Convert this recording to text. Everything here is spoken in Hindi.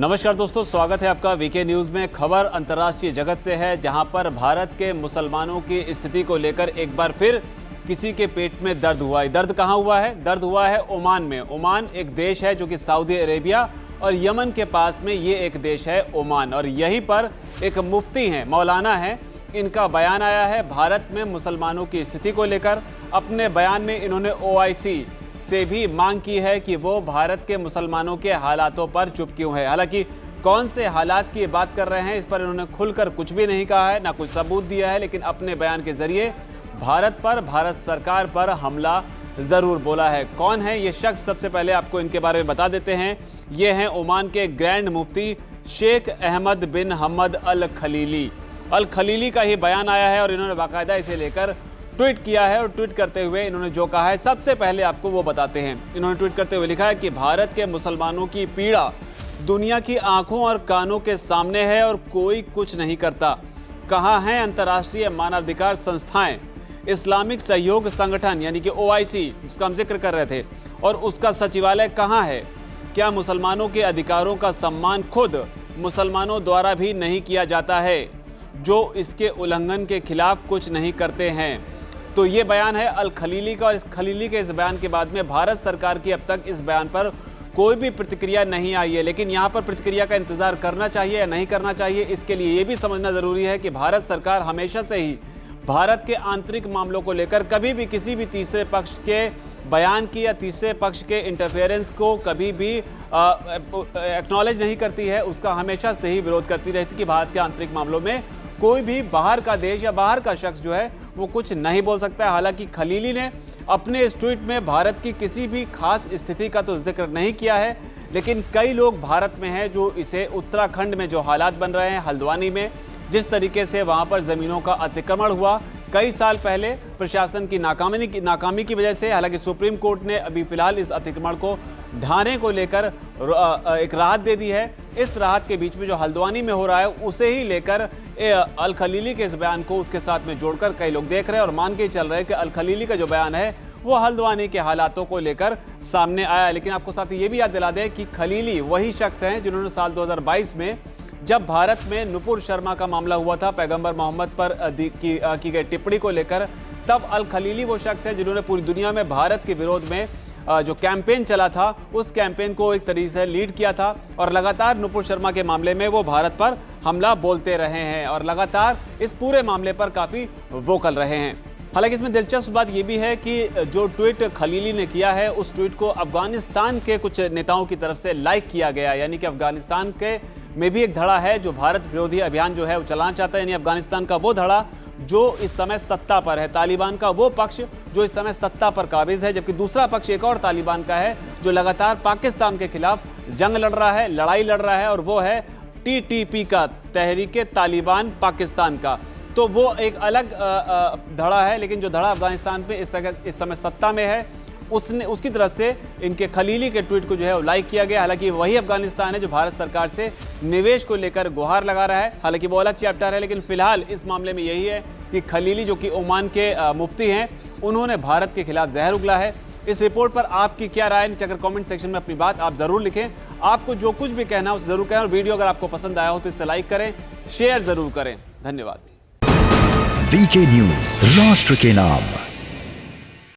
नमस्कार दोस्तों, स्वागत है आपका वीके न्यूज में। खबर अंतर्राष्ट्रीय जगत से है, जहां पर भारत के मुसलमानों की स्थिति को लेकर एक बार फिर किसी के पेट में दर्द हुआ है। दर्द कहां हुआ है? दर्द हुआ है ओमान में। ओमान एक देश है जो कि सऊदी अरेबिया और यमन के पास में ये एक देश है ओमान, और यहीं पर एक मुफ्ती हैं, मौलाना हैं। इनका बयान आया है भारत में मुसलमानों की स्थिति को लेकर। अपने बयान में इन्होंने ओआईसी से भी मांग की है कि वो भारत के मुसलमानों के हालातों पर चुप क्यों है। हालांकि कौन से हालात की बात कर रहे हैं, इस पर इन्होंने खुलकर कुछ भी नहीं कहा है, ना कुछ सबूत दिया है, लेकिन अपने बयान के जरिए भारत पर, भारत सरकार पर हमला ज़रूर बोला है। कौन है ये शख्स? सबसे पहले आपको इनके बारे में बता देते हैं। ये हैं ओमान के ग्रैंड मुफ्ती शेख अहमद बिन हमद अल खलीली। अल खलीली का ही बयान आया है और इन्होंने बाकायदा इसे लेकर ट्वीट किया है। और ट्वीट करते हुए इन्होंने जो कहा है, सबसे पहले आपको वो बताते हैं। इन्होंने ट्वीट करते हुए लिखा है कि भारत के मुसलमानों की पीड़ा दुनिया की आंखों और कानों के सामने है और कोई कुछ नहीं करता। कहाँ हैं अंतर्राष्ट्रीय मानवाधिकार संस्थाएं? इस्लामिक सहयोग संगठन यानी कि ओआईसी, जिसका हम जिक्र कर रहे थे, और उसका सचिवालय कहाँ है? क्या मुसलमानों के अधिकारों का सम्मान खुद मुसलमानों द्वारा भी नहीं किया जाता है, जो इसके उल्लंघन के खिलाफ कुछ नहीं करते हैं? तो ये बयान है अल खलीली का, और इस खलीली के इस बयान के बाद में भारत सरकार की अब तक इस बयान पर कोई भी प्रतिक्रिया नहीं आई है। लेकिन यहाँ पर प्रतिक्रिया का इंतजार करना चाहिए या नहीं करना चाहिए, इसके लिए ये भी समझना ज़रूरी है कि भारत सरकार हमेशा से ही भारत के आंतरिक मामलों को लेकर कभी भी किसी भी तीसरे पक्ष के बयान की या तीसरे पक्ष के इंटरफेरेंस को कभी भी एक्नॉलेज नहीं करती है। उसका हमेशा से ही विरोध करती रहती कि भारत के आंतरिक मामलों में कोई भी बाहर का देश या बाहर का शख्स जो है वो कुछ नहीं बोल सकता है। हालांकि खलीली ने अपने इस ट्वीट में भारत की किसी भी खास स्थिति का तो जिक्र नहीं किया है, लेकिन कई लोग भारत में हैं जो इसे उत्तराखंड में जो हालात बन रहे हैं, हल्द्वानी में जिस तरीके से वहाँ पर ज़मीनों का अतिक्रमण हुआ कई साल पहले प्रशासन की नाकामी की वजह से। हालांकि सुप्रीम कोर्ट ने अभी फिलहाल इस अतिक्रमण को ढाने को लेकर एक राहत दे दी है। इस राहत के बीच में जो हल्द्वानी में हो रहा है उसे ही लेकर अल खलीली के इस बयान को उसके साथ में जोड़कर कई लोग देख रहे हैं और मान के चल रहे हैं कि अल खलीली का जो बयान है वो हल्द्वानी के हालातों को लेकर सामने आया। लेकिन आपको साथ ही ये भी याद दिला दें कि खलीली वही शख्स हैं जिन्होंने साल 2022 में जब भारत में नुपुर शर्मा का मामला हुआ था पैगंबर मोहम्मद पर की गई टिप्पणी को लेकर, तब अल खलीली वो शख्स है जिन्होंने पूरी दुनिया में भारत के विरोध में जो कैंपेन चला था उस कैंपेन को एक तरीके से लीड किया था, और लगातार नुपुर शर्मा के मामले में वो भारत पर हमला बोलते रहे हैं और लगातार इस पूरे मामले पर काफ़ी वोकल रहे हैं। हालांकि इसमें दिलचस्प बात यह भी है कि जो ट्वीट खलीली ने किया है उस ट्वीट को अफगानिस्तान के कुछ नेताओं की तरफ से लाइक किया गया। यानी कि अफगानिस्तान के में भी एक धड़ा है जो भारत विरोधी अभियान जो है वो चलाना चाहता है। यानी अफगानिस्तान का वो धड़ा जो इस समय सत्ता पर है, तालिबान का वो पक्ष जो इस समय सत्ता पर काबिज है, जबकि दूसरा पक्ष एक और तालिबान का है जो लगातार पाकिस्तान के खिलाफ जंग लड़ रहा है, लड़ाई लड़ रहा है, और वो है टीटीपी का, तहरीके तालिबान पाकिस्तान का। तो वो एक अलग धड़ा है, लेकिन जो धड़ा अफगानिस्तान पे इस समय सत्ता में है उसकी तरफ से इनके खलीली के ट्वीट को जो है वो लाइक किया गया। हालांकि वही अफगानिस्तान है जो भारत सरकार से निवेश को लेकर गुहार लगा रहा है। हालांकि वो अलग चैप्टर है, लेकिन फिलहाल इस मामले में यही है कि खलीली जो कि ओमान के मुफ्ती हैं, उन्होंने भारत के खिलाफ जहर उगला है। इस रिपोर्ट पर आपकी क्या राय है? नीचे अगर कमेंट सेक्शन में अपनी बात आप ज़रूर लिखें। आपको जो कुछ भी कहना है उसे ज़रूर कहें, और वीडियो अगर आपको पसंद आया हो तो इसे लाइक करें, शेयर ज़रूर करें। धन्यवाद। वीके न्यूज, राष्ट्र के नाम।